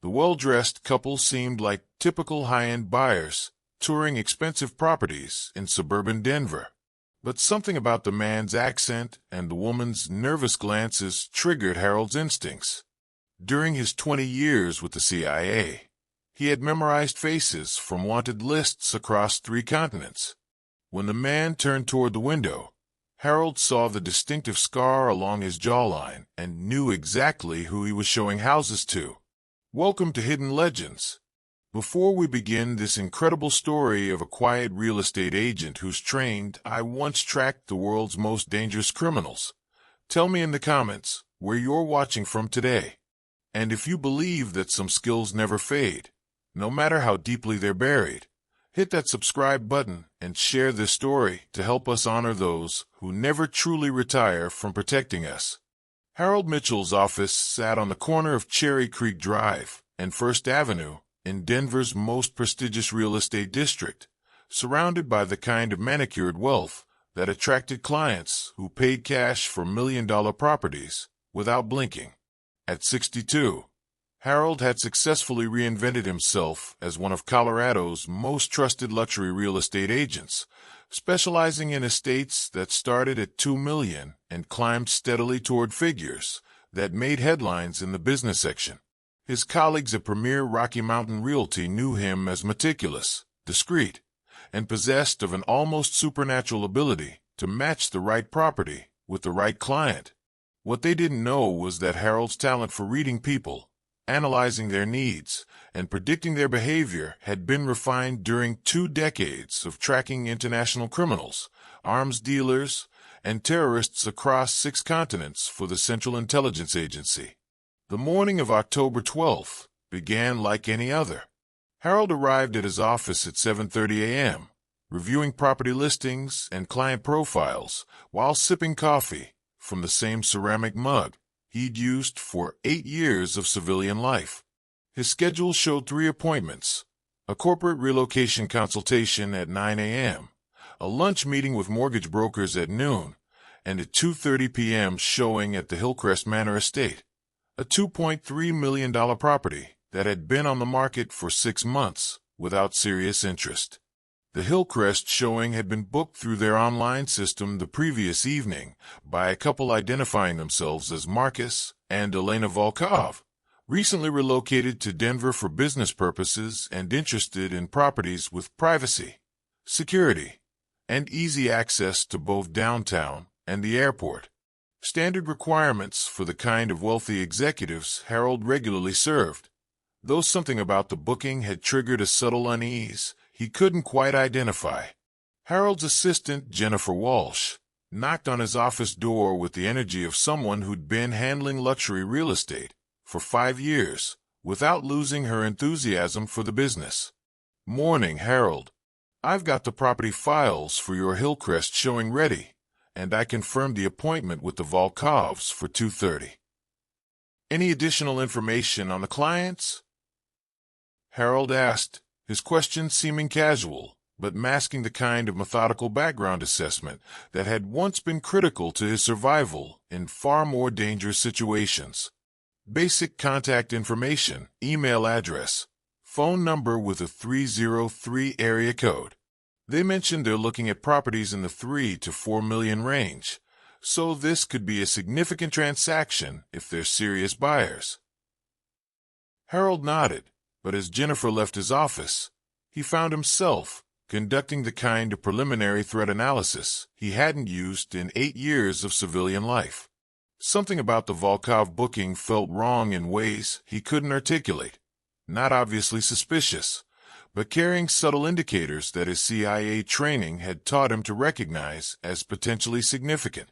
The well-dressed couple seemed like typical high-end buyers, touring expensive properties in suburban Denver. But something about the man's accent and the woman's nervous glances triggered Harold's instincts. During his 20 years with the CIA, he had memorized faces from wanted lists across 3 continents. When the man turned toward the window, Harold saw the distinctive scar along his jawline and knew exactly who he was showing houses to. Welcome to Hidden Legends. Before we begin this incredible story of a quiet real estate agent who's trained, I once tracked the world's most dangerous criminals. Tell me in the comments where you're watching from today. And if you believe that some skills never fade, no matter how deeply they're buried, hit that subscribe button and share this story to help us honor those who never truly retire from protecting us. Harold Mitchell's office sat on the corner of Cherry Creek Drive and First Avenue in Denver's most prestigious real estate district, surrounded by the kind of manicured wealth that attracted clients who paid cash for million-dollar properties without blinking. At 62, Harold had successfully reinvented himself as one of Colorado's most trusted luxury real estate agents, specializing in estates that started at $2 million and climbed steadily toward figures that made headlines in the business section. His colleagues at Premier Rocky Mountain Realty knew him as meticulous, discreet, and possessed of an almost supernatural ability to match the right property with the right client. What they didn't know was that Harold's talent for reading people, analyzing their needs, and predicting their behavior had been refined during 2 decades of tracking international criminals, arms dealers, and terrorists across 6 continents for the Central Intelligence Agency. The morning of October 12th began like any other. Harold arrived at his office at 7:30 a.m., reviewing property listings and client profiles while sipping coffee from the same ceramic mug he'd used for 8 years of civilian life. His schedule showed 3 appointments: a corporate relocation consultation at 9 a.m., a lunch meeting with mortgage brokers at noon, and a 2:30 p.m. showing at the Hillcrest Manor Estate, a $2.3 million property that had been on the market for 6 months without serious interest. The Hillcrest showing had been booked through their online system the previous evening by a couple identifying themselves as Marcus and Elena Volkov, recently relocated to Denver for business purposes and interested in properties with privacy, security, and easy access to both downtown and the airport. Standard requirements for the kind of wealthy executives Harold regularly served, though something about the booking had triggered a subtle unease he couldn't quite identify. Harold's assistant, Jennifer Walsh, knocked on his office door with the energy of someone who'd been handling luxury real estate for 5 years without losing her enthusiasm for the business. "Morning, Harold. I've got the property files for your Hillcrest showing ready, and I confirmed the appointment with the Volkovs for 2:30. Any additional information on the clients?" Harold asked, his questions seeming casual, but masking the kind of methodical background assessment that had once been critical to his survival in far more dangerous situations. Basic contact information, email address, phone number with a 303 area code. They mentioned they're looking at properties in the 3 to 4 million range, so this could be a significant transaction if they're serious buyers. Harold nodded, but as Jennifer left his office, he found himself conducting the kind of preliminary threat analysis he hadn't used in 8 years of civilian life. Something about the Volkov booking felt wrong in ways he couldn't articulate, not obviously suspicious, but carrying subtle indicators that his CIA training had taught him to recognize as potentially significant.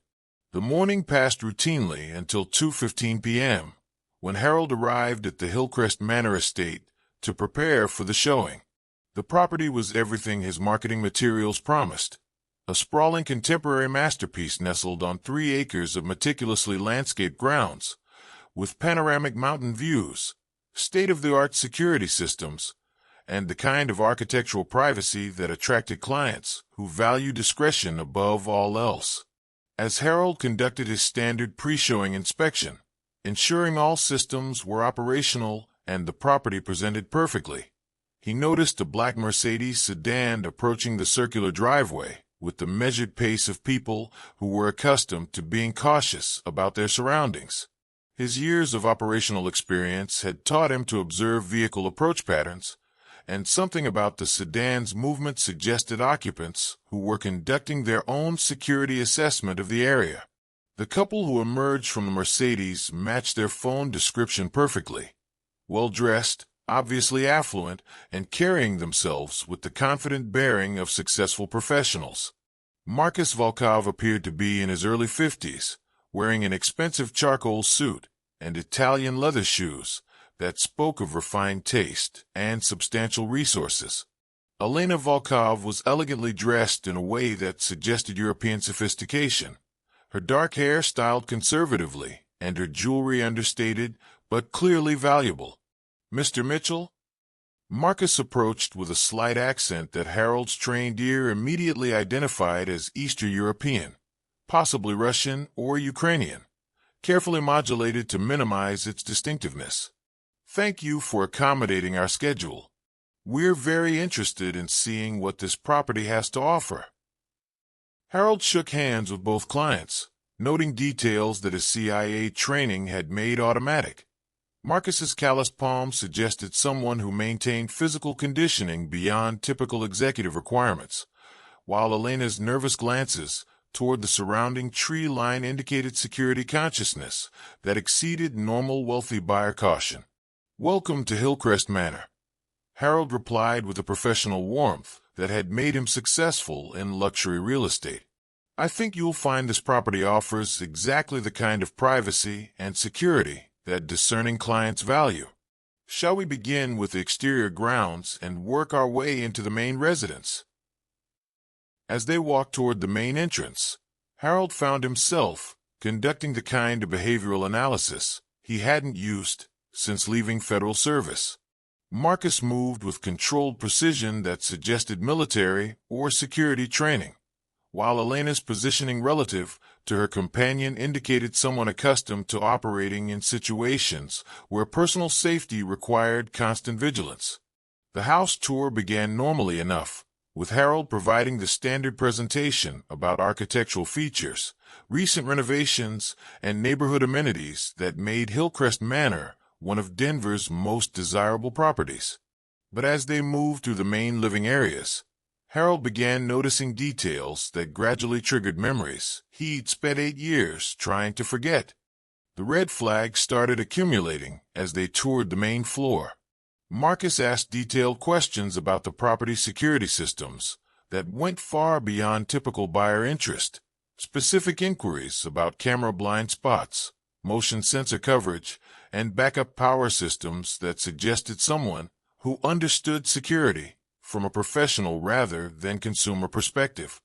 The morning passed routinely until 2:15 p.m., when Harold arrived at the Hillcrest Manor Estate to prepare for the showing. The property was everything his marketing materials promised: a sprawling contemporary masterpiece nestled on 3 acres of meticulously landscaped grounds, with panoramic mountain views, state-of-the-art security systems, and the kind of architectural privacy that attracted clients who value discretion above all else. As Harold conducted his standard pre-showing inspection, ensuring all systems were operational and the property presented perfectly. He noticed a black Mercedes sedan approaching the circular driveway with the measured pace of people who were accustomed to being cautious about their surroundings. His years of operational experience had taught him to observe vehicle approach patterns, and something about the sedan's movement suggested occupants who were conducting their own security assessment of the area. The couple who emerged from the Mercedes matched their phone description perfectly. Well-dressed, obviously affluent, and carrying themselves with the confident bearing of successful professionals. Marcus Volkov appeared to be in his early 50s, wearing an expensive charcoal suit and Italian leather shoes that spoke of refined taste and substantial resources. Elena Volkov was elegantly dressed in a way that suggested European sophistication, her dark hair styled conservatively and her jewelry understated but clearly valuable. "Mr. Mitchell?" Marcus approached with a slight accent that Harold's trained ear immediately identified as Eastern European, possibly Russian or Ukrainian, carefully modulated to minimize its distinctiveness. "Thank you for accommodating our schedule. We're very interested in seeing what this property has to offer." Harold shook hands with both clients, noting details that his CIA training had made automatic. Marcus's calloused palm suggested someone who maintained physical conditioning beyond typical executive requirements, while Elena's nervous glances toward the surrounding tree line indicated security consciousness that exceeded normal wealthy buyer caution. "Welcome to Hillcrest Manor," Harold replied with a professional warmth that had made him successful in luxury real estate. "I think you'll find this property offers exactly the kind of privacy and security that discerning clients value. Shall we begin with the exterior grounds and work our way into the main residence?" As they walked toward the main entrance, Harold found himself conducting the kind of behavioral analysis he hadn't used since leaving federal service. Marcus moved with controlled precision that suggested military or security training, while Elena's positioning relative to her companion indicated someone accustomed to operating in situations where personal safety required constant vigilance. The house tour began normally enough, with Harold providing the standard presentation about architectural features, recent renovations, and neighborhood amenities that made Hillcrest Manor one of Denver's most desirable properties. But as they moved through the main living areas, Harold began noticing details that gradually triggered memories he'd spent 8 years trying to forget. The red flags started accumulating as they toured the main floor. Marcus asked detailed questions about the property's security systems that went far beyond typical buyer interest, specific inquiries about camera blind spots, motion sensor coverage, and backup power systems that suggested someone who understood security from a professional rather than consumer perspective.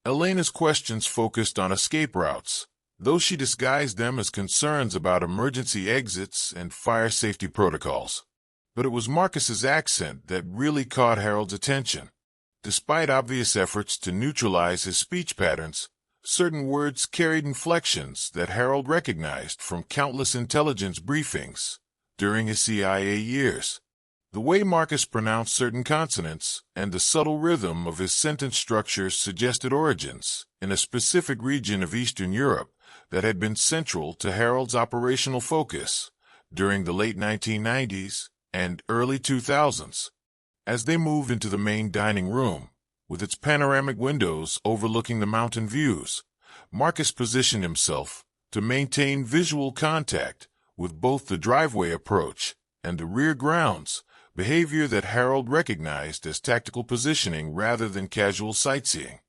Elena's questions focused on escape routes, though she disguised them as concerns about emergency exits and fire safety protocols. But it was Marcus's accent that really caught Harold's attention. Despite obvious efforts to neutralize his speech patterns, certain words carried inflections that Harold recognized from countless intelligence briefings during his CIA years. The way Marcus pronounced certain consonants and the subtle rhythm of his sentence structure suggested origins in a specific region of Eastern Europe that had been central to Harold's operational focus during the late 1990s and early 2000s. As they moved into the main dining room, with its panoramic windows overlooking the mountain views, Marcus positioned himself to maintain visual contact with both the driveway approach and the rear grounds, behavior that Harold recognized as tactical positioning rather than casual sightseeing.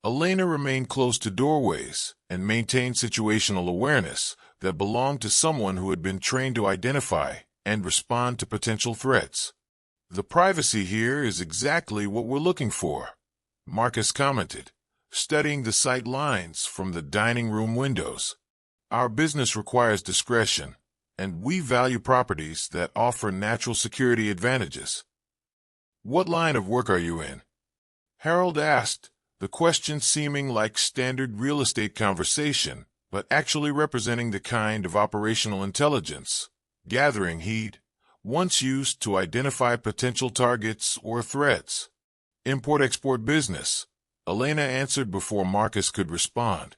Elena remained close to doorways and maintained situational awareness that belonged to someone who had been trained to identify and respond to potential threats. "The privacy here is exactly what we're looking for," Marcus commented, studying the sight lines from the dining room windows. "Our business requires discretion, and we value properties that offer natural security advantages." "What line of work are you in?" Harold asked, the question seeming like standard real estate conversation, but actually representing the kind of operational intelligence gathering he'd once used to identify potential targets or threats. Import-export business. Elena answered before Marcus could respond.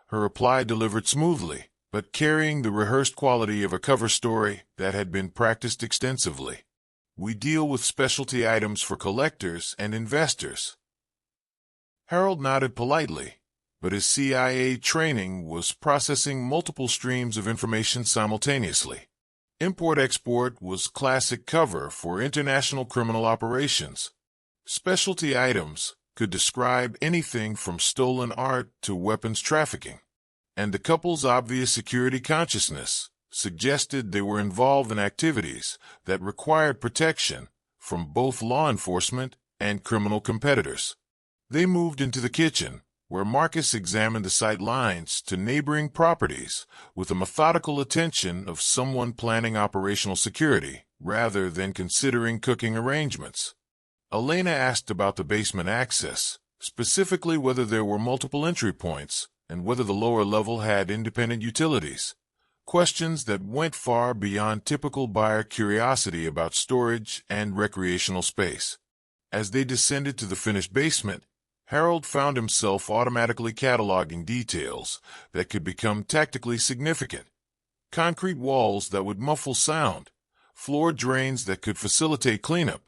Her reply delivered smoothly, but carrying the rehearsed quality of a cover story that had been practiced extensively. We deal with specialty items for collectors and investors. Harold nodded politely, but his CIA training was processing multiple streams of information simultaneously. Import-export was classic cover for international criminal operations. Specialty items could describe anything from stolen art to weapons trafficking. And the couple's obvious security consciousness suggested they were involved in activities that required protection from both law enforcement and criminal competitors. They moved into the kitchen, where Marcus examined the sight lines to neighboring properties with the methodical attention of someone planning operational security rather than considering cooking arrangements. Elena asked about the basement access, specifically whether there were multiple entry points and whether the lower level had independent utilities. Questions that went far beyond typical buyer curiosity about storage and recreational space. As they descended to the finished basement, Harold found himself automatically cataloging details that could become tactically significant. Concrete walls that would muffle sound, floor drains that could facilitate cleanup,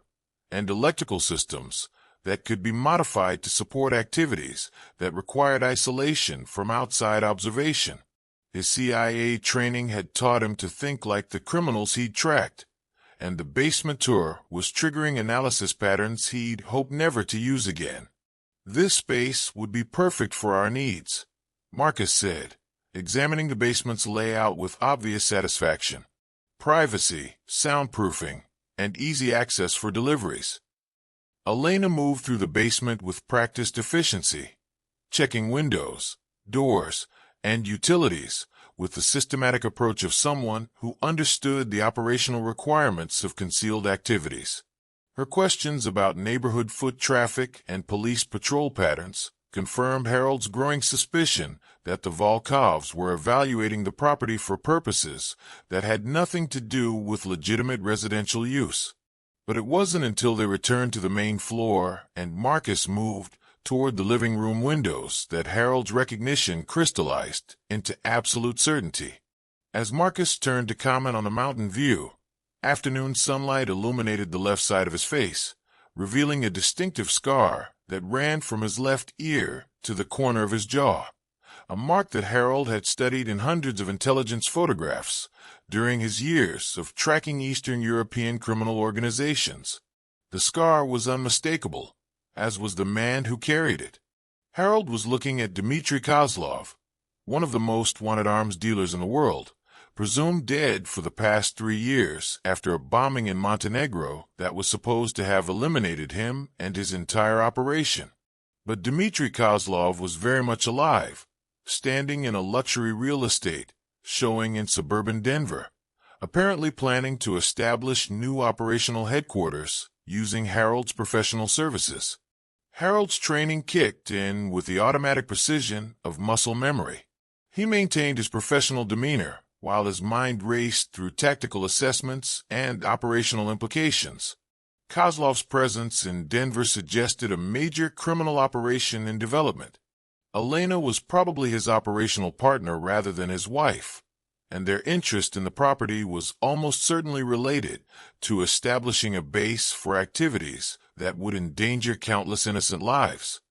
and electrical systems that could be modified to support activities that required isolation from outside observation. His CIA training had taught him to think like the criminals he'd tracked, and the basement tour was triggering analysis patterns he'd hoped never to use again. This space would be perfect for our needs, Marcus said, examining the basement's layout with obvious satisfaction. Privacy, soundproofing, and easy access for deliveries. Elena moved through the basement with practiced efficiency, checking windows, doors, and utilities with the systematic approach of someone who understood the operational requirements of concealed activities. Her questions about neighborhood foot traffic and police patrol patterns confirmed Harold's growing suspicion that the Volkovs were evaluating the property for purposes that had nothing to do with legitimate residential use. But it wasn't until they returned to the main floor and Marcus moved toward the living room windows that Harold's recognition crystallized into absolute certainty. As Marcus turned to comment on the mountain view, afternoon sunlight illuminated the left side of his face, revealing a distinctive scar that ran from his left ear to the corner of his jaw, a mark that Harold had studied in hundreds of intelligence photographs during his years of tracking Eastern European criminal organizations. The scar was unmistakable, as was the man who carried it. Harold was looking at Dmitry Kozlov, one of the most wanted arms dealers in the world, presumed dead for the past 3 years after a bombing in Montenegro that was supposed to have eliminated him and his entire operation. But Dmitry Kozlov was very much alive, standing in a luxury real estate showing in suburban Denver, apparently planning to establish new operational headquarters using Harold's professional services. Harold's training kicked in with the automatic precision of muscle memory. He maintained his professional demeanor while his mind raced through tactical assessments and operational implications. Kozlov's presence in Denver suggested a major criminal operation in development. Elena was probably his operational partner rather than his wife, and their interest in the property was almost certainly related to establishing a base for activities that would endanger countless innocent lives.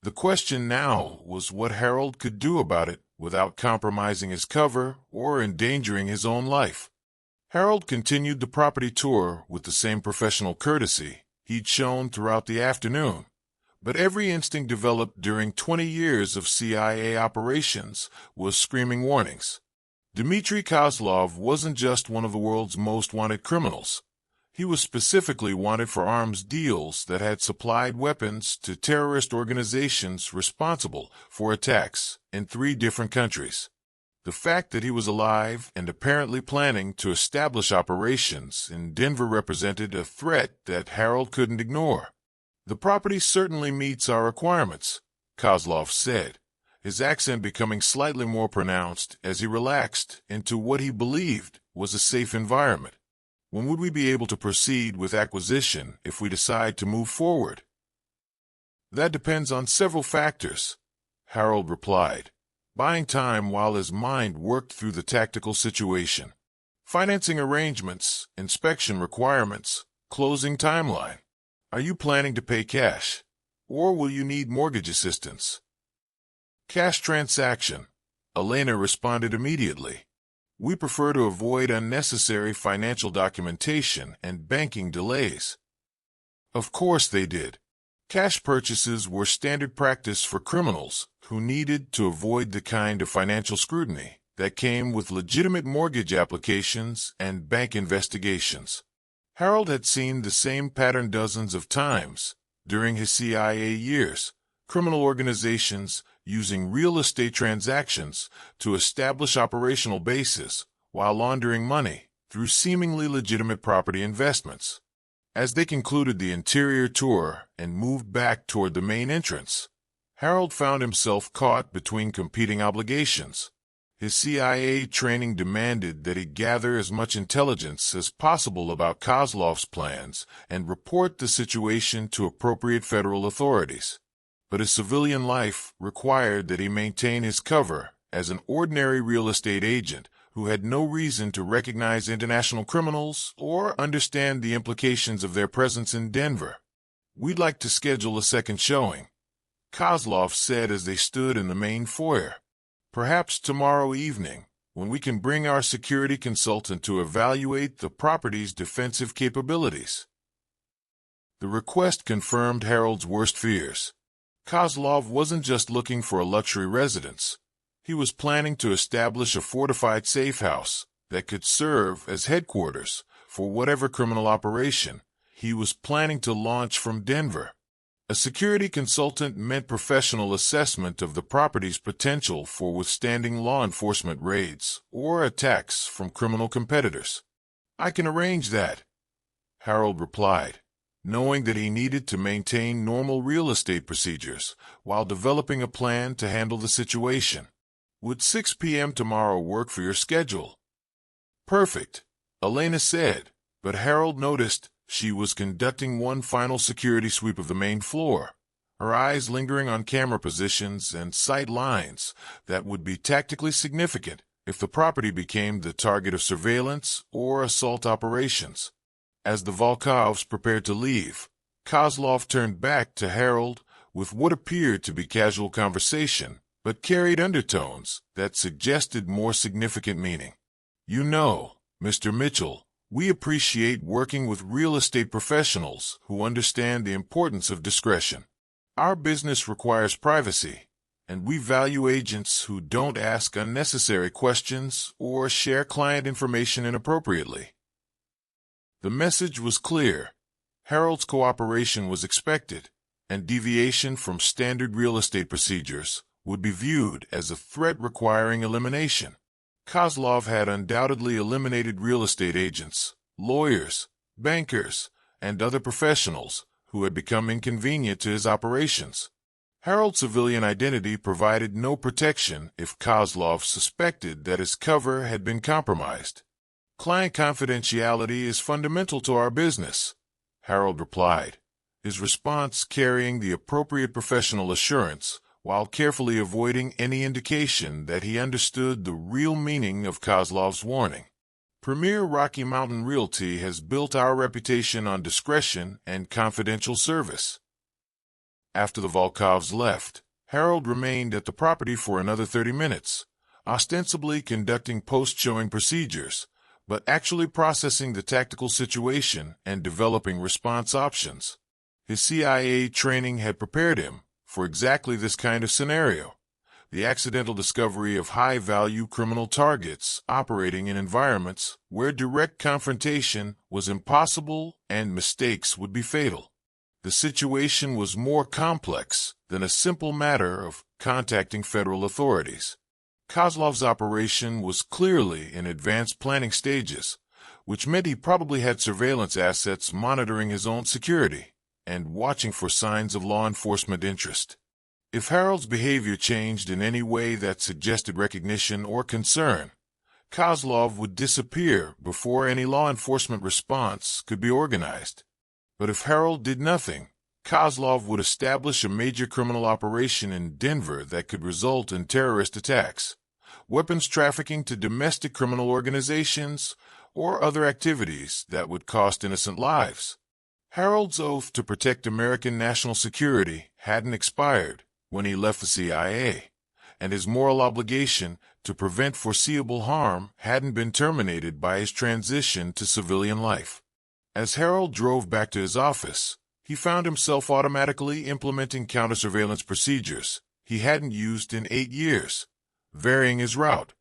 The question now was what Harold could do about it without compromising his cover or endangering his own life. Harold continued the property tour with the same professional courtesy he'd shown throughout the afternoon, but every instinct developed during 20 years of CIA operations was screaming warnings. Dmitry Kozlov wasn't just one of the world's most wanted criminals. He was specifically wanted for arms deals that had supplied weapons to terrorist organizations responsible for attacks in 3 different countries. The fact that he was alive and apparently planning to establish operations in Denver represented a threat that Harold couldn't ignore. "The property certainly meets our requirements," Kozlov said, his accent becoming slightly more pronounced as he relaxed into what he believed was a safe environment. When would we be able to proceed with acquisition if we decide to move forward? That depends on several factors, Harold replied, buying time while his mind worked through the tactical situation. Financing arrangements, inspection requirements, closing timeline. Are you planning to pay cash, or will you need mortgage assistance? Cash transaction. Elena responded immediately. We prefer to avoid unnecessary financial documentation and banking delays. Of course they did. Cash purchases were standard practice for criminals who needed to avoid the kind of financial scrutiny that came with legitimate mortgage applications and bank investigations. Harold had seen the same pattern dozens of times during his CIA years, criminal organizations using real estate transactions to establish operational bases while laundering money through seemingly legitimate property investments. As they concluded the interior tour and moved back toward the main entrance, Harold found himself caught between competing obligations. His CIA training demanded that he gather as much intelligence as possible about Kozlov's plans and report the situation to appropriate federal authorities. But his civilian life required that he maintain his cover as an ordinary real estate agent who had no reason to recognize international criminals or understand the implications of their presence in Denver. We'd like to schedule a second showing, Kozlov said as they stood in the main foyer. Perhaps tomorrow evening, when we can bring our security consultant to evaluate the property's defensive capabilities. The request confirmed Harold's worst fears. Kozlov wasn't just looking for a luxury residence. He was planning to establish a fortified safe house that could serve as headquarters for whatever criminal operation he was planning to launch from Denver. A security consultant meant professional assessment of the property's potential for withstanding law enforcement raids or attacks from criminal competitors. I can arrange that, Harold replied, knowing that he needed to maintain normal real estate procedures while developing a plan to handle the situation. Would 6 p.m. tomorrow work for your schedule? Perfect, Elena said, but Harold noticed she was conducting one final security sweep of the main floor, her eyes lingering on camera positions and sight lines that would be tactically significant if the property became the target of surveillance or assault operations. As the Volkovs prepared to leave, Kozlov turned back to Harold with what appeared to be casual conversation, but carried undertones that suggested more significant meaning. You know, Mr. Mitchell, we appreciate working with real estate professionals who understand the importance of discretion. Our business requires privacy, and we value agents who don't ask unnecessary questions or share client information inappropriately. The message was clear. Harold's cooperation was expected, and deviation from standard real estate procedures would be viewed as a threat requiring elimination. Kozlov had undoubtedly eliminated real estate agents, lawyers, bankers, and other professionals who had become inconvenient to his operations. Harold's civilian identity provided no protection if Kozlov suspected that his cover had been compromised. Client confidentiality is fundamental to our business, Harold replied, his response carrying the appropriate professional assurance while carefully avoiding any indication that he understood the real meaning of Kozlov's warning. Premier Rocky Mountain Realty has built our reputation on discretion and confidential service. After the Volkovs left, Harold remained at the property for another 30 minutes, ostensibly conducting post-showing procedures, but actually processing the tactical situation and developing response options. His CIA training had prepared him for exactly this kind of scenario, the accidental discovery of high-value criminal targets operating in environments where direct confrontation was impossible and mistakes would be fatal. The situation was more complex than a simple matter of contacting federal authorities. Kozlov's operation was clearly in advanced planning stages, which meant he probably had surveillance assets monitoring his own security and watching for signs of law enforcement interest. If Harold's behavior changed in any way that suggested recognition or concern, Kozlov would disappear before any law enforcement response could be organized. But if Harold did nothing, Kozlov would establish a major criminal operation in Denver that could result in terrorist attacks, weapons trafficking to domestic criminal organizations, or other activities that would cost innocent lives. Harold's oath to protect American national security hadn't expired when he left the CIA, and his moral obligation to prevent foreseeable harm hadn't been terminated by his transition to civilian life. As Harold drove back to his office, he found himself automatically implementing counter-surveillance procedures he hadn't used in 8 years, varying his route,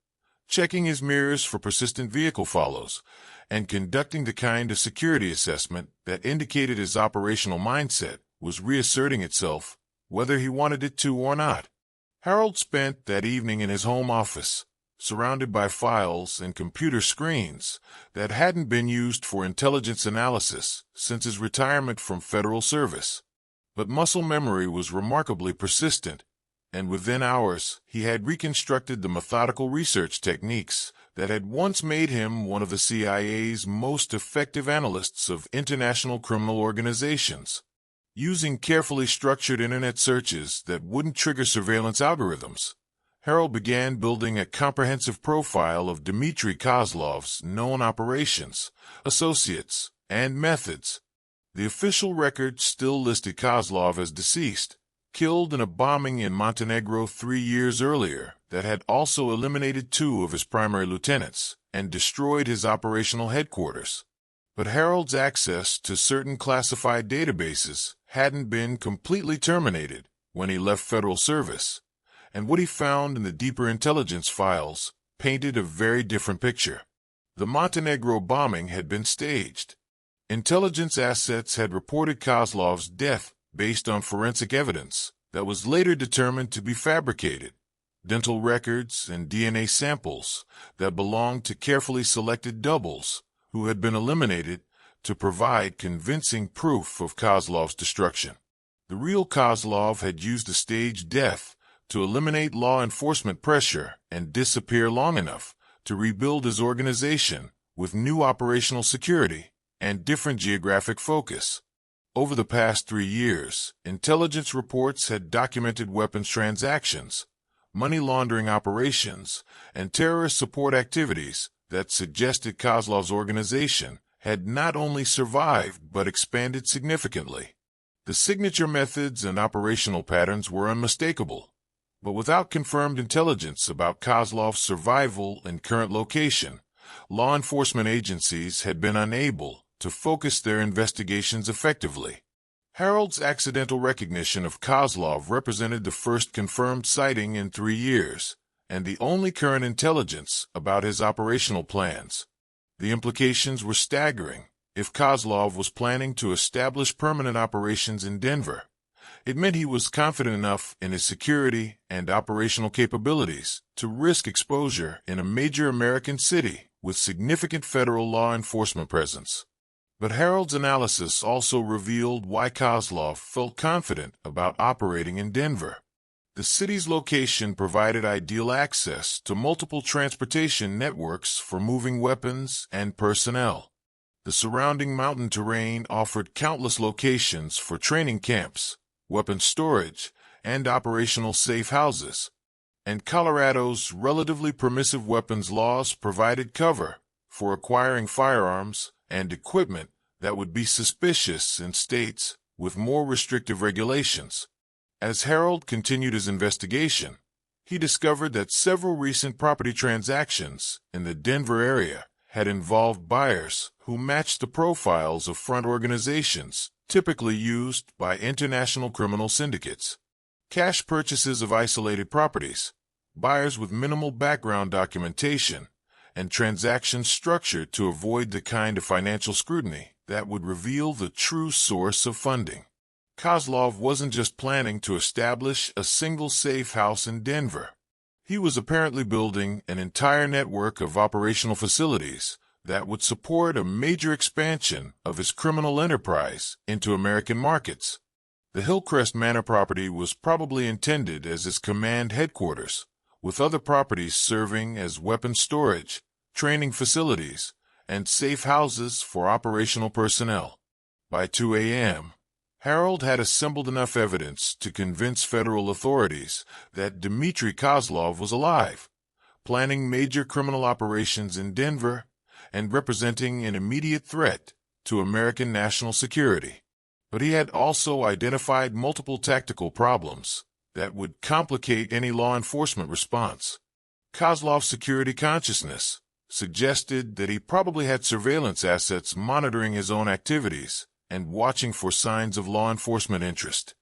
checking his mirrors for persistent vehicle follows, and conducting the kind of security assessment that indicated his operational mindset was reasserting itself, whether he wanted it to or not. Harold spent that evening in his home office, surrounded by files and computer screens that hadn't been used for intelligence analysis since his retirement from federal service. But muscle memory was remarkably persistent, and within hours he had reconstructed the methodical research techniques that had once made him one of the CIA's most effective analysts of international criminal organizations. Using carefully structured internet searches that wouldn't trigger surveillance algorithms, Harold began building a comprehensive profile of Dmitry Kozlov's known operations, associates, and methods. The official record still listed Kozlov as deceased, killed in a bombing in Montenegro 3 years earlier that had also eliminated 2 of his primary lieutenants and destroyed his operational headquarters. But Harold's access to certain classified databases hadn't been completely terminated when he left federal service, and what he found in the deeper intelligence files painted a very different picture. The Montenegro bombing had been staged. Intelligence assets had reported Kozlov's death based on forensic evidence that was later determined to be fabricated, dental records and DNA samples that belonged to carefully selected doubles who had been eliminated to provide convincing proof of Kozlov's destruction. The real Kozlov had used a staged death to eliminate law enforcement pressure and disappear long enough to rebuild his organization with new operational security and different geographic focus. Over the past 3 years, intelligence reports had documented weapons transactions, money laundering operations, and terrorist support activities that suggested Kozlov's organization had not only survived but expanded significantly. The signature methods and operational patterns were unmistakable, but without confirmed intelligence about Kozlov's survival and current location, law enforcement agencies had been unable to focus their investigations effectively. Harold's accidental recognition of Kozlov represented the first confirmed sighting in 3 years, and the only current intelligence about his operational plans. The implications were staggering. If Kozlov was planning to establish permanent operations in Denver, it meant he was confident enough in his security and operational capabilities to risk exposure in a major American city with significant federal law enforcement presence. But Harold's analysis also revealed why Kozlov felt confident about operating in Denver. The city's location provided ideal access to multiple transportation networks for moving weapons and personnel. The surrounding mountain terrain offered countless locations for training camps, weapons storage, and operational safe houses. And Colorado's relatively permissive weapons laws provided cover for acquiring firearms and equipment that would be suspicious in states with more restrictive regulations. As Harold continued his investigation, he discovered that several recent property transactions in the Denver area had involved buyers who matched the profiles of front organizations typically used by international criminal syndicates. Cash purchases of isolated properties, buyers with minimal background documentation, and transactions structured to avoid the kind of financial scrutiny that would reveal the true source of funding. Kozlov wasn't just planning to establish a single safe house in Denver. He was apparently building an entire network of operational facilities that would support a major expansion of his criminal enterprise into American markets. The Hillcrest Manor property was probably intended as his command headquarters, with other properties serving as weapons storage, training facilities, and safe houses for operational personnel. By 2 a.m., Harold had assembled enough evidence to convince federal authorities that Dmitry Kozlov was alive, planning major criminal operations in Denver, and representing an immediate threat to American national security. But he had also identified multiple tactical problems that would complicate any law enforcement response. Kozlov's security consciousness suggested that he probably had surveillance assets monitoring his own activities and watching for signs of law enforcement interest.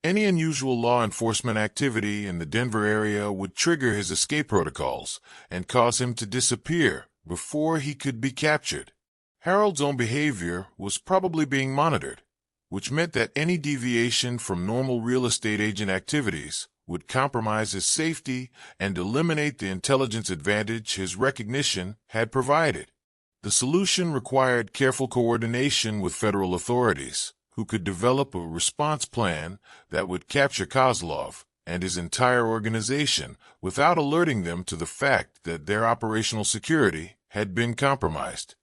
Any unusual law enforcement activity in the Denver area would trigger his escape protocols and cause him to disappear before he could be captured. Harold's own behavior was probably being monitored, which meant that any deviation from normal real estate agent activities would compromise his safety and eliminate the intelligence advantage his recognition had provided. The solution required careful coordination with federal authorities, who could develop a response plan that would capture Kozlov and his entire organization without alerting them to the fact that their operational security had been compromised.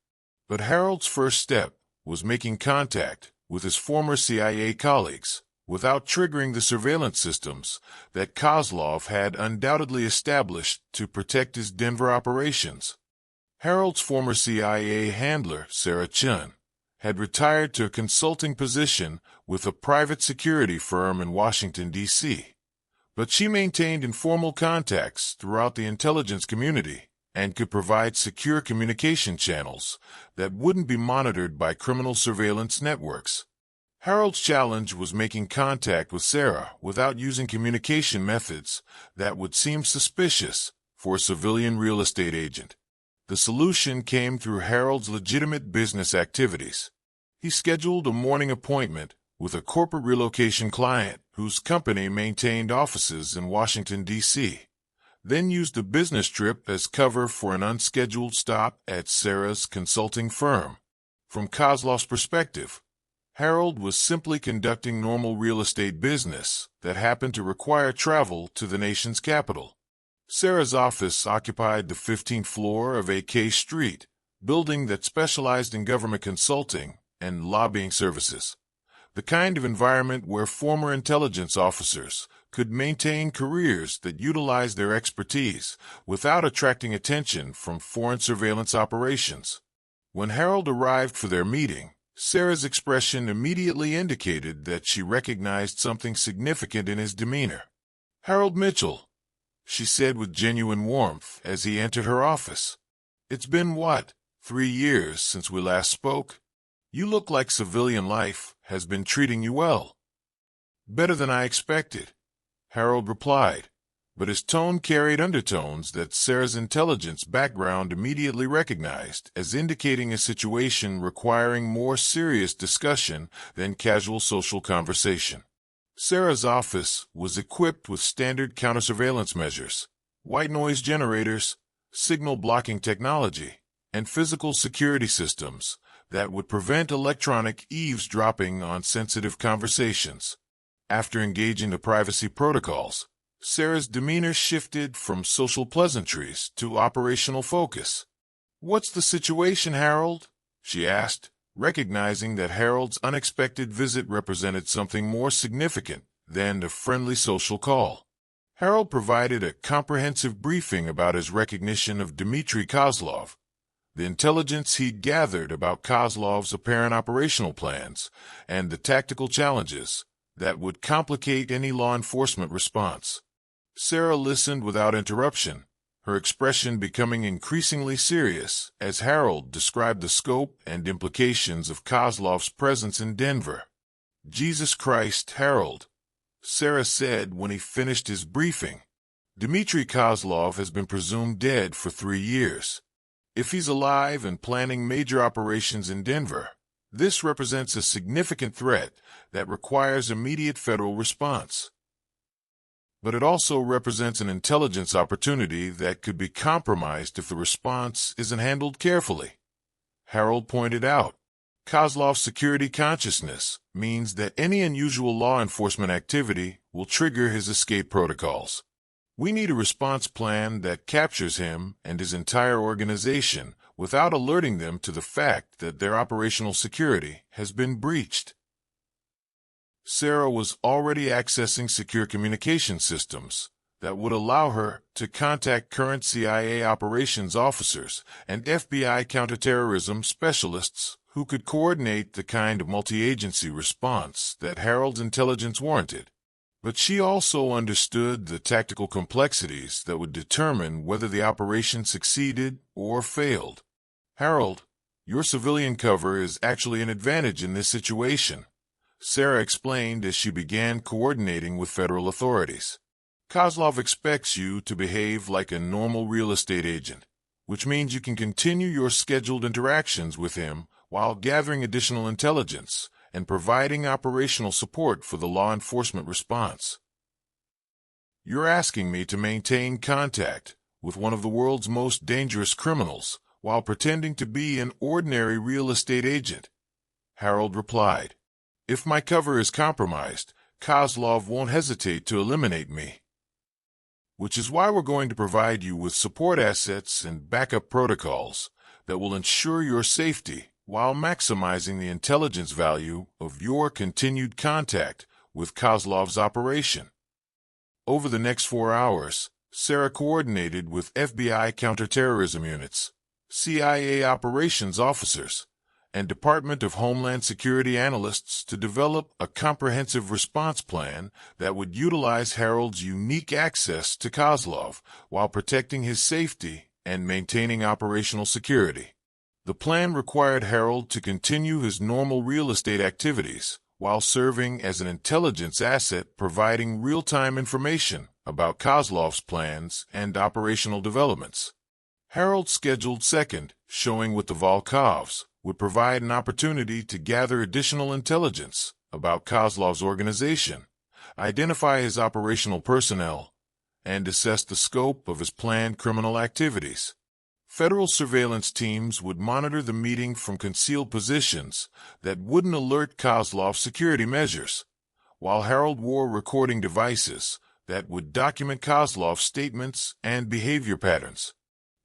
But Harold's first step was making contact with his former CIA colleagues without triggering the surveillance systems that Kozlov had undoubtedly established to protect his Denver operations. Harold's former CIA handler, Sarah Chun, had retired to a consulting position with a private security firm in Washington, D.C., but she maintained informal contacts throughout the intelligence community and could provide secure communication channels that wouldn't be monitored by criminal surveillance networks. Harold's challenge was making contact with Sarah without using communication methods that would seem suspicious for a civilian real estate agent. The solution came through Harold's legitimate business activities. He scheduled a morning appointment with a corporate relocation client whose company maintained offices in Washington, D.C., then used a business trip as cover for an unscheduled stop at Sarah's consulting firm. From Kozlov's perspective, Harold was simply conducting normal real estate business that happened to require travel to the nation's capital. Sarah's office occupied the 15th floor of AK Street, building that specialized in government consulting and lobbying services, the kind of environment where former intelligence officers could maintain careers that utilized their expertise without attracting attention from foreign surveillance operations. When Harold arrived for their meeting, Sarah's expression immediately indicated that she recognized something significant in his demeanor. "Harold Mitchell," she said with genuine warmth as he entered her office. "It's been, 3 years since we last spoke? You look like civilian life has been treating you well." "Better than I expected," Harold replied, but his tone carried undertones that Sarah's intelligence background immediately recognized as indicating a situation requiring more serious discussion than casual social conversation. Sarah's office was equipped with standard counter-surveillance measures, white noise generators, signal blocking technology, and physical security systems that would prevent electronic eavesdropping on sensitive conversations. After engaging the privacy protocols, Sarah's demeanor shifted from social pleasantries to operational focus. "What's the situation, Harold?" she asked, recognizing that Harold's unexpected visit represented something more significant than a friendly social call. Harold provided a comprehensive briefing about his recognition of Dmitry Kozlov, the intelligence he'd gathered about Kozlov's apparent operational plans, and the tactical challenges that would complicate any law enforcement response. Sarah listened without interruption, her expression becoming increasingly serious as Harold described the scope and implications of Kozlov's presence in Denver. "Jesus Christ, Harold," Sarah said when he finished his briefing. "Dmitry Kozlov has been presumed dead for 3 years. If he's alive and planning major operations in Denver, this represents a significant threat that requires immediate federal response. But it also represents an intelligence opportunity that could be compromised if the response isn't handled carefully," Harold pointed out. Kozlov's security consciousness means that any unusual law enforcement activity will trigger his escape protocols. We need a response plan that captures him and his entire organization without alerting them to the fact that their operational security has been breached. Sarah was already accessing secure communication systems that would allow her to contact current CIA operations officers and FBI counterterrorism specialists who could coordinate the kind of multi-agency response that Harold's intelligence warranted. But she also understood the tactical complexities that would determine whether the operation succeeded or failed. "Harold, your civilian cover is actually an advantage in this situation," Sarah explained as she began coordinating with federal authorities. "Kozlov expects you to behave like a normal real estate agent, which means you can continue your scheduled interactions with him while gathering additional intelligence and providing operational support for the law enforcement response. You're asking me to maintain contact with one of the world's most dangerous criminals while pretending to be an ordinary real estate agent," Harold replied. "If my cover is compromised, Kozlov won't hesitate to eliminate me. Which is why we're going to provide you with support assets and backup protocols that will ensure your safety while maximizing the intelligence value of your continued contact with Kozlov's operation." Over the next 4 hours, Sarah coordinated with FBI counterterrorism units, CIA operations officers, and Department of Homeland Security analysts to develop a comprehensive response plan that would utilize Harold's unique access to Kozlov while protecting his safety and maintaining operational security. The plan required Harold to continue his normal real estate activities while serving as an intelligence asset providing real-time information about Kozlov's plans and operational developments. Harold's scheduled second showing with the Volkovs would provide an opportunity to gather additional intelligence about Kozlov's organization, identify his operational personnel, and assess the scope of his planned criminal activities. Federal surveillance teams would monitor the meeting from concealed positions that wouldn't alert Kozlov's security measures, while Harold wore recording devices that would document Kozlov's statements and behavior patterns.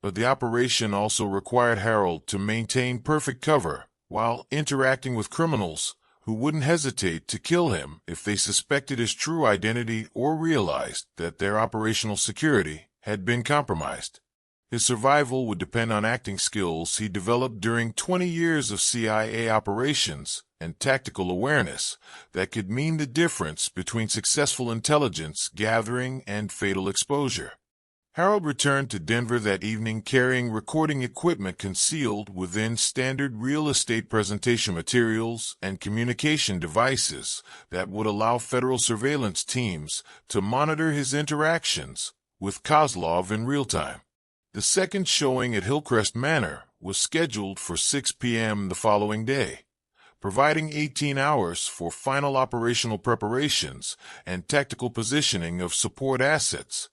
But the operation also required Harold to maintain perfect cover while interacting with criminals who wouldn't hesitate to kill him if they suspected his true identity or realized that their operational security had been compromised. His survival would depend on acting skills he developed during 20 years of CIA operations and tactical awareness that could mean the difference between successful intelligence gathering and fatal exposure. Harold returned to Denver that evening carrying recording equipment concealed within standard real estate presentation materials and communication devices that would allow federal surveillance teams to monitor his interactions with Kozlov in real time. The second showing at Hillcrest Manor was scheduled for 6 p.m. the following day, providing 18 hours for final operational preparations and tactical positioning of support assets.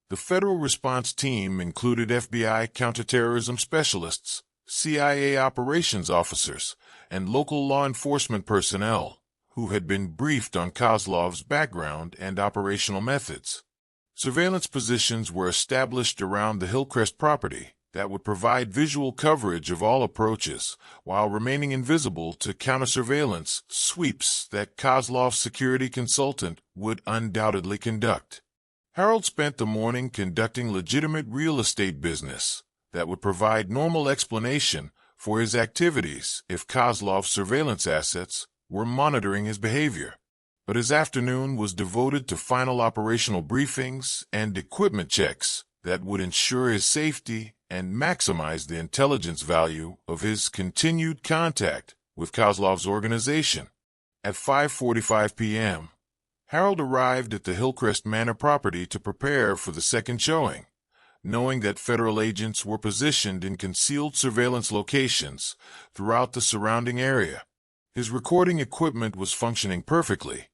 The federal response team included FBI counterterrorism specialists, CIA operations officers, and local law enforcement personnel who had been briefed on Kozlov's background and operational methods. Surveillance positions were established around the Hillcrest property that would provide visual coverage of all approaches while remaining invisible to counter-surveillance sweeps that Kozlov's security consultant would undoubtedly conduct. Harold spent the morning conducting legitimate real estate business that would provide normal explanation for his activities if Kozlov's surveillance assets were monitoring his behavior. But his afternoon was devoted to final operational briefings and equipment checks that would ensure his safety and maximize the intelligence value of his continued contact with Kozlov's organization. At 5:45 p.m., Harold arrived at the Hillcrest Manor property to prepare for the second showing, knowing that federal agents were positioned in concealed surveillance locations throughout the surrounding area. His recording equipment was functioning perfectly,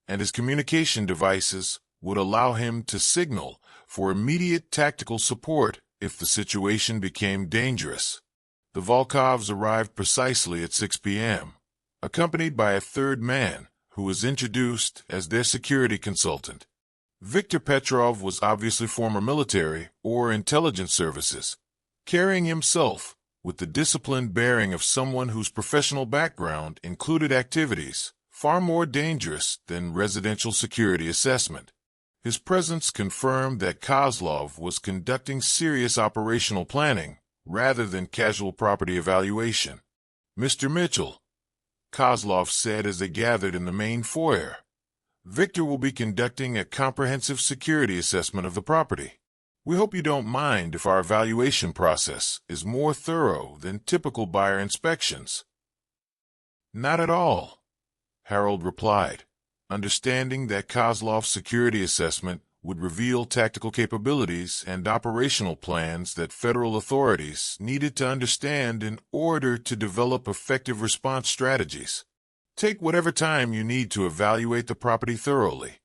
and his communication devices would allow him to signal for immediate tactical support if the situation became dangerous. The Volkovs arrived precisely at 6 p.m., accompanied by a third man who was introduced as their security consultant. Viktor Petrov was obviously former military or intelligence services, carrying himself with the disciplined bearing of someone whose professional background included activities far more dangerous than residential security assessment. His presence confirmed that Kozlov was conducting serious operational planning rather than casual property evaluation. "Mr. Mitchell," Kozlov said as they gathered in the main foyer, "Victor will be conducting a comprehensive security assessment of the property. We hope you don't mind if our evaluation process is more thorough than typical buyer inspections." "Not at all," Harold replied, understanding that Kozlov's security assessment would reveal tactical capabilities and operational plans that federal authorities needed to understand in order to develop effective response strategies. "Take whatever time you need to evaluate the property thoroughly."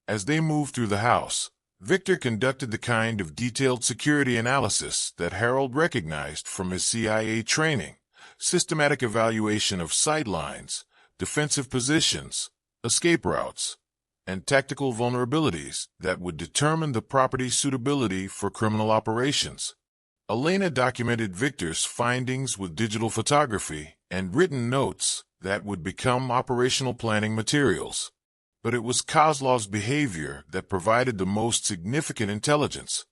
As they moved through the house, Victor conducted the kind of detailed security analysis that Harold recognized from his CIA training: systematic evaluation of sight lines, defensive positions, escape routes, and tactical vulnerabilities that would determine the property's suitability for criminal operations. Elena documented Victor's findings with digital photography and written notes that would become operational planning materials. But it was Kozlov's behavior that provided the most significant intelligence.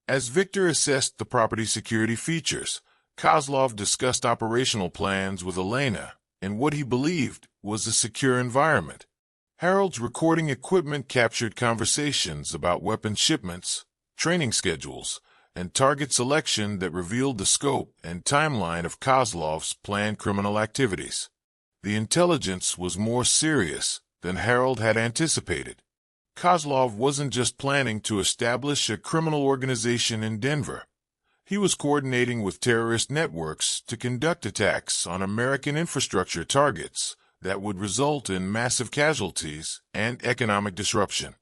As Victor assessed the property's security features, Kozlov discussed operational plans with Elena in what he believed was a secure environment. Harold's recording equipment captured conversations about weapon shipments, training schedules, and target selection that revealed the scope and timeline of Kozlov's planned criminal activities. The intelligence was more serious than Harold had anticipated. Kozlov wasn't just planning to establish a criminal organization in Denver. He was coordinating with terrorist networks to conduct attacks on American infrastructure targets that would result in massive casualties and economic disruption.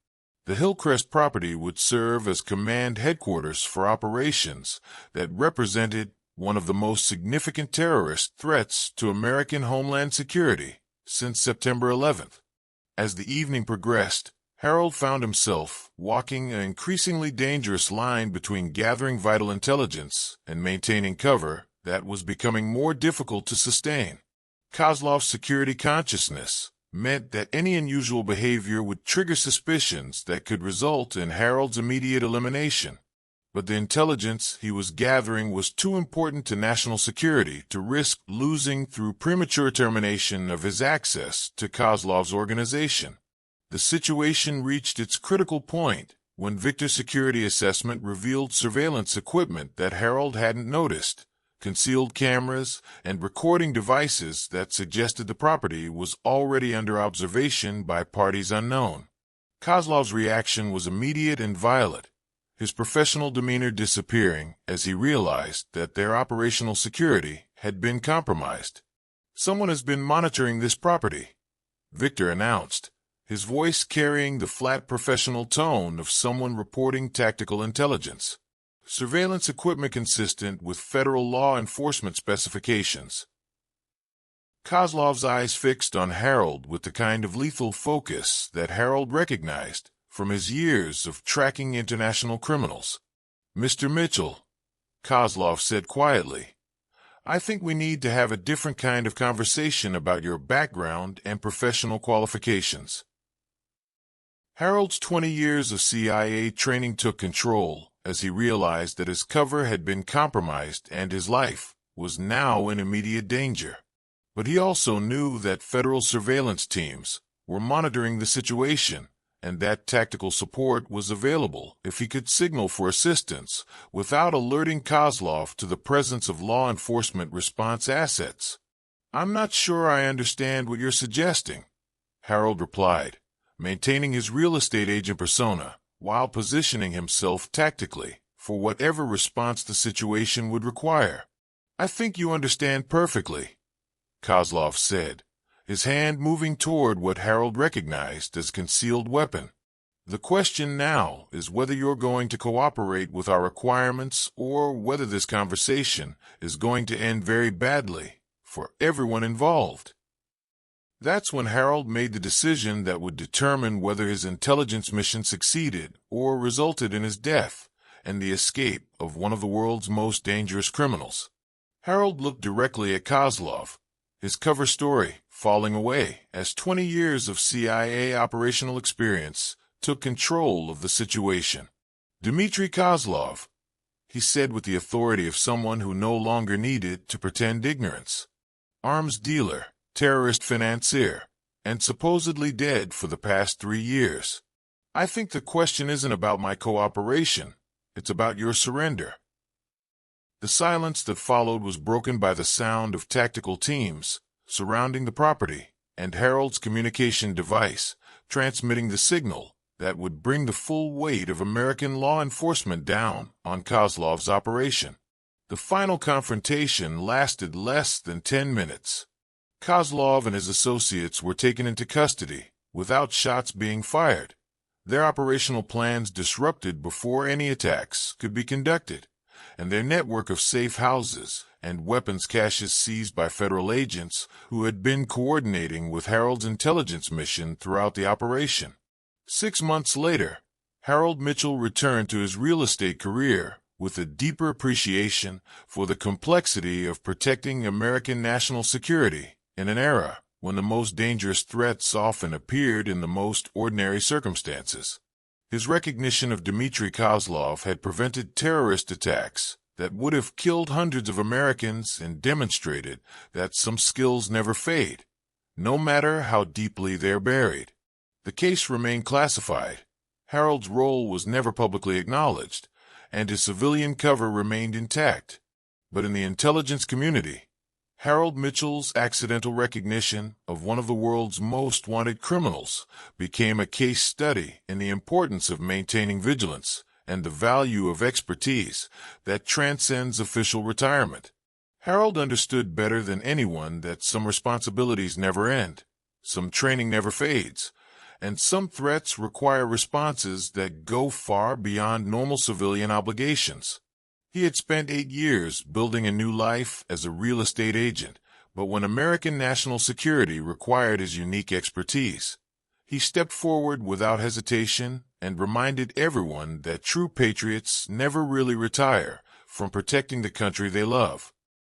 The Hillcrest property would serve as command headquarters for operations that represented one of the most significant terrorist threats to American homeland security since September 11th. As the evening progressed, Harold found himself walking an increasingly dangerous line between gathering vital intelligence and maintaining cover that was becoming more difficult to sustain. Kozlov's security consciousness meant that any unusual behavior would trigger suspicions that could result in Harold's immediate elimination. But the intelligence he was gathering was too important to national security to risk losing through premature termination of his access to Kozlov's organization. The situation reached its critical point when Victor's security assessment revealed surveillance equipment that Harold hadn't noticed, concealed cameras, and recording devices that suggested the property was already under observation by parties unknown. Kozlov's reaction was immediate and violent, his professional demeanor disappearing as he realized that their operational security had been compromised. "Someone has been monitoring this property," Victor announced, his voice carrying the flat professional tone of someone reporting tactical intelligence. Surveillance equipment consistent with federal law enforcement specifications. Kozlov's eyes fixed on Harold with the kind of lethal focus that Harold recognized from his years of tracking international criminals. "Mr. Mitchell," Kozlov said quietly, "I think we need to have a different kind of conversation about your background and professional qualifications." Harold's 20 years of CIA training took control as he realized that his cover had been compromised and his life was now in immediate danger. But he also knew that federal surveillance teams were monitoring the situation and that tactical support was available if he could signal for assistance without alerting Kozlov to the presence of law enforcement response assets. "I'm not sure I understand what you're suggesting," Harold replied, maintaining his real estate agent persona while positioning himself tactically for whatever response the situation would require. "I think you understand perfectly," Kozlov said, his hand moving toward what Harold recognized as a concealed weapon. "The question now is whether you're going to cooperate with our requirements or whether this conversation is going to end very badly for everyone involved." That's when Harold made the decision that would determine whether his intelligence mission succeeded or resulted in his death and the escape of one of the world's most dangerous criminals. Harold looked directly at Kozlov, his cover story falling away as 20 years of CIA operational experience took control of the situation. "Dmitry Kozlov," he said with the authority of someone who no longer needed to pretend ignorance. "Arms dealer, terrorist financier, and supposedly dead for the past 3 years. I think the question isn't about my cooperation, it's about your surrender." The silence that followed was broken by the sound of tactical teams surrounding the property and Harold's communication device transmitting the signal that would bring the full weight of American law enforcement down on Kozlov's operation. The final confrontation lasted less than 10 minutes. Kozlov and his associates were taken into custody without shots being fired, their operational plans disrupted before any attacks could be conducted, and their network of safe houses and weapons caches seized by federal agents who had been coordinating with Harold's intelligence mission throughout the operation. 6 months later, Harold Mitchell returned to his real estate career with a deeper appreciation for the complexity of protecting American national security in an era when the most dangerous threats often appeared in the most ordinary circumstances. His recognition of Dmitry Kozlov had prevented terrorist attacks that would have killed hundreds of Americans and demonstrated that some skills never fade, no matter how deeply they're buried. The case remained classified. Harold's role was never publicly acknowledged, and his civilian cover remained intact. But in the intelligence community, Harold Mitchell's accidental recognition of one of the world's most wanted criminals became a case study in the importance of maintaining vigilance and the value of expertise that transcends official retirement. Harold understood better than anyone that some responsibilities never end, some training never fades, and some threats require responses that go far beyond normal civilian obligations. He had spent 8 years building a new life as a real estate agent, but when American national security required his unique expertise, he stepped forward without hesitation and reminded everyone that true patriots never really retire from protecting the country they love.